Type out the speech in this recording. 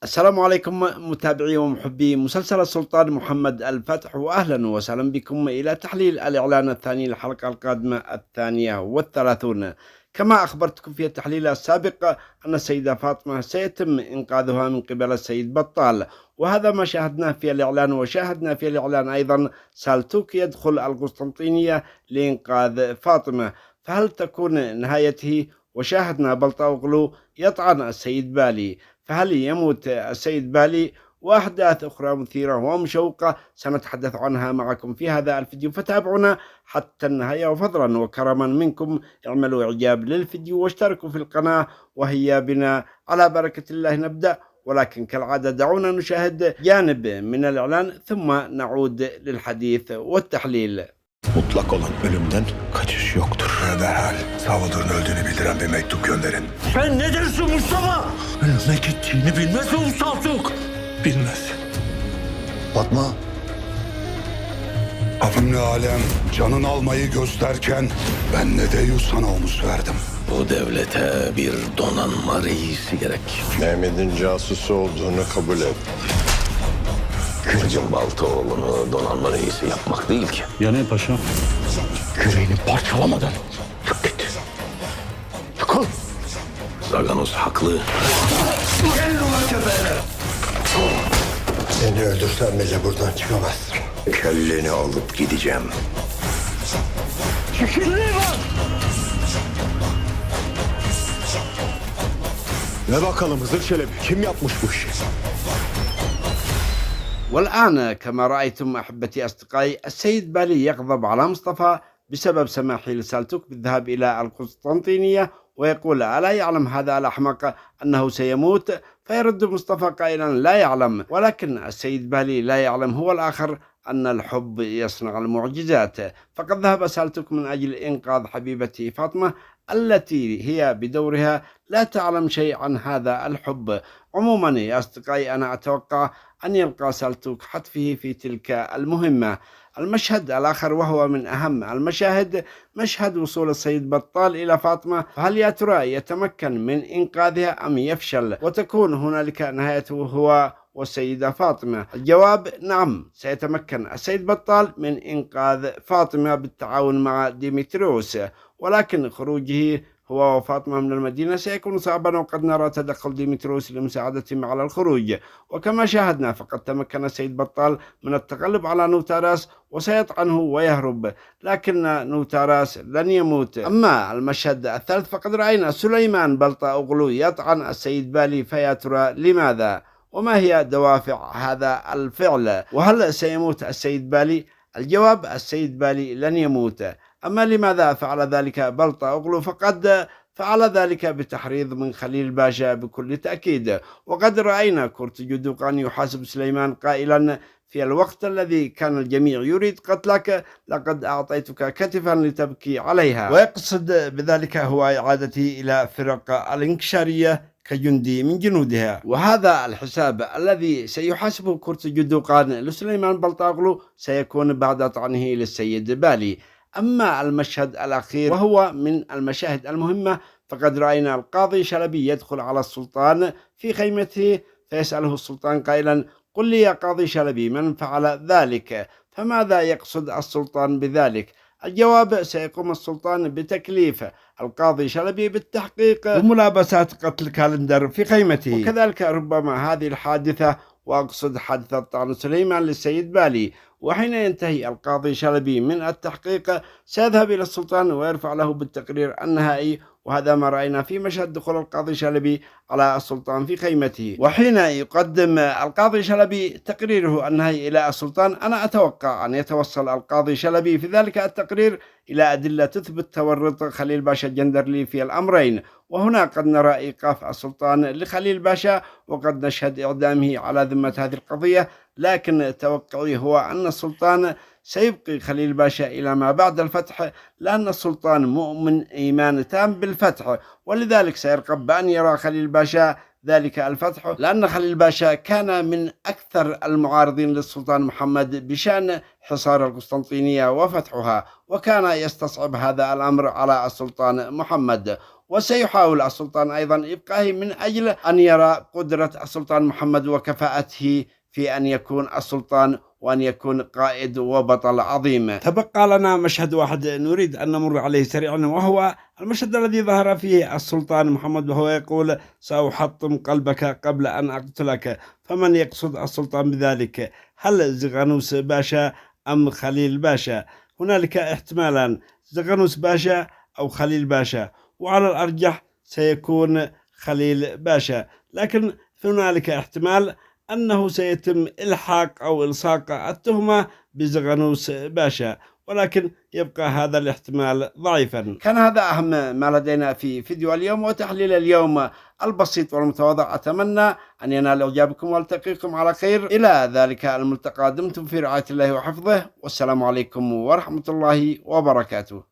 السلام عليكم متابعي ومحبي مسلسل السلطان محمد الفتح، وأهلا وسهلا بكم إلى تحليل الإعلان الثاني للحلقة القادمة 32. كما أخبرتكم في التحليل السابق أن السيدة فاطمة سيتم إنقاذها من قبل السيد بطال، وهذا ما شاهدناه في الإعلان. وشاهدنا في الإعلان أيضا سالتوك يدخل القسطنطينية لإنقاذ فاطمة، فهل تكون نهايته؟ وشاهدنا بلطوغلو يطعن السيد بالي، فهل يموت السيد بالي؟ وأحداث أخرى مثيرة ومشوقة سنتحدث عنها معكم في هذا الفيديو، فتابعونا حتى النهاية. وفضلا وكرما منكم اعملوا إعجاب للفيديو واشتركوا في القناة، وهيا بنا على بركة الله نبدأ. ولكن كالعادة دعونا نشاهد جانب من الإعلان ثم نعود للحديث والتحليل. Mutlak olan ölümden kaçış yoktur. Derhal Salvador'un öldüğünü bildiren bir mektup gönderin. Sen ne dersin Mustafa? Ne gittiğini bilmez mi Saltuk? Bilmez. Fatma. Abimle alem canın almayı gösterken ben ne de sana omuz verdim. Bu devlete bir donanma reisi gerek. Mehmet'in casusu olduğunu kabul et. Kırcın Baltaoğlu'nu donanma reisi yapmak değil ki. Ya ne paşam? Yüreğini parçalamadan çık git. Yıkıl. Zaganos haklı. Seni öldürsem bile buradan çıkamazsın. Kelleni alıp gideceğim. Ne bakalım Hızır Çelebi, kim yapmış bu işi? والآن كما رأيتم أحبتي أصدقائي، السيد بالي يغضب على مصطفى بسبب سماحه لسالتوك بالذهاب إلى القسطنطينية، ويقول: ألا يعلم هذا الأحمق أنه سيموت؟ فيرد مصطفى قائلا: لا يعلم. ولكن السيد بالي لا يعلم هو الآخر أن الحب يصنع المعجزات، فقد ذهب سالتوك من أجل إنقاذ حبيبته فاطمة التي هي بدورها لا تعلم شيء عن هذا الحب. عموما يا أصدقائي، أنا أتوقع أن يلقى سالتوك حتفه في تلك المهمة. المشهد الآخر وهو من أهم المشاهد مشهد وصول السيد بطال إلى فاطمة، فهل يا ترى يتمكن من إنقاذها أم يفشل وتكون هنالك نهايته هو والسيدة فاطمة؟ الجواب نعم، سيتمكن السيد بطال من إنقاذ فاطمة بالتعاون مع ديمتريوس، ولكن خروجه هو وفاطمة من المدينة سيكون صعبا، وقد نرى تدخل ديمتريوس لمساعدتهم على الخروج. وكما شاهدنا فقد تمكن السيد بطال من التغلب على نوتاراس وسيطعنه ويهرب، لكن نوتاراس لن يموت. أما المشهد الثالث فقد رأينا سليمان بلطوغلو يطعن السيد بالي، فيا ترى لماذا؟ وما هي دوافع هذا الفعل؟ وهل سيموت السيد بالي؟ الجواب: السيد بالي لن يموت. أما لماذا فعل ذلك بلطوغلو؟ فقد فعل ذلك بتحريض من خليل باشا بكل تأكيد. وقد رأينا كورتجو دوقان يحاسب سليمان قائلا: في الوقت الذي كان الجميع يريد قتلك لقد أعطيتك كتفا لتبكي عليها، ويقصد بذلك هو إعادته إلى فرق الانكشارية كجندي من جنودها. وهذا الحساب الذي سيحاسبه كورتجو دوقان لسليمان بلطوغلو سيكون بعد طعنه للسيد بالي. أما المشهد الأخير وهو من المشاهد المهمة، فقد رأينا القاضي شلبي يدخل على السلطان في خيمته، فيسأله السلطان قائلا: قل لي يا قاضي شلبي، من فعل ذلك؟ فماذا يقصد السلطان بذلك؟ الجواب: سيقوم السلطان بتكليف القاضي شلبي بالتحقيق بملابسات قتل كالندر في خيمته. وكذلك ربما هذه الحادثة، وأقصد حادثة طعن سليمان للسيد بالي. وحين ينتهي القاضي شلبي من التحقيق سيذهب إلى السلطان ويرفع له بالتقرير النهائي، وهذا ما رأينا في مشهد دخول القاضي شلبي على السلطان في خيمته. وحين يقدم القاضي شلبي تقريره النهائي إلى السلطان، أنا أتوقع أن يتوصل القاضي شلبي في ذلك التقرير إلى أدلة تثبت تورط خليل باشا الجندرلي في الأمرين. وهنا قد نرى إيقاف السلطان لخليل باشا، وقد نشهد إعدامه على ذمة هذه القضية. لكن توقعي هو أن السلطان سيبقي خليل باشا إلى ما بعد الفتح، لأن السلطان مؤمن إيمان تام بالفتح، ولذلك سيرغب بأن يرى خليل باشا ذلك الفتح، لأن خليل باشا كان من أكثر المعارضين للسلطان محمد بشأن حصار القسطنطينية وفتحها، وكان يستصعب هذا الأمر على السلطان محمد. وسيحاول السلطان أيضا إبقائه من أجل أن يرى قدرة السلطان محمد وكفاءته في أن يكون السلطان وأن يكون قائد وبطل عظيم. تبقى لنا مشهد واحد نريد أن نمر عليه سريعا، وهو المشهد الذي ظهر فيه السلطان محمد وهو يقول: سأحطم قلبك قبل أن أقتلك. فمن يقصد السلطان بذلك؟ هل زغنوس باشا أم خليل باشا؟ هنالك احتمالان: زغنوس باشا أو خليل باشا، وعلى الأرجح سيكون خليل باشا، لكن هنالك احتمال أنه سيتم إلحاق أو إلصاق التهمة بزغنوس باشا، ولكن يبقى هذا الاحتمال ضعيفا. كان هذا أهم ما لدينا في فيديو اليوم وتحليل اليوم البسيط والمتواضع. أتمنى أن ينال إعجابكم والتقيكم على خير. إلى ذلك الملتقى، دمتم في رعاية الله وحفظه، والسلام عليكم ورحمة الله وبركاته.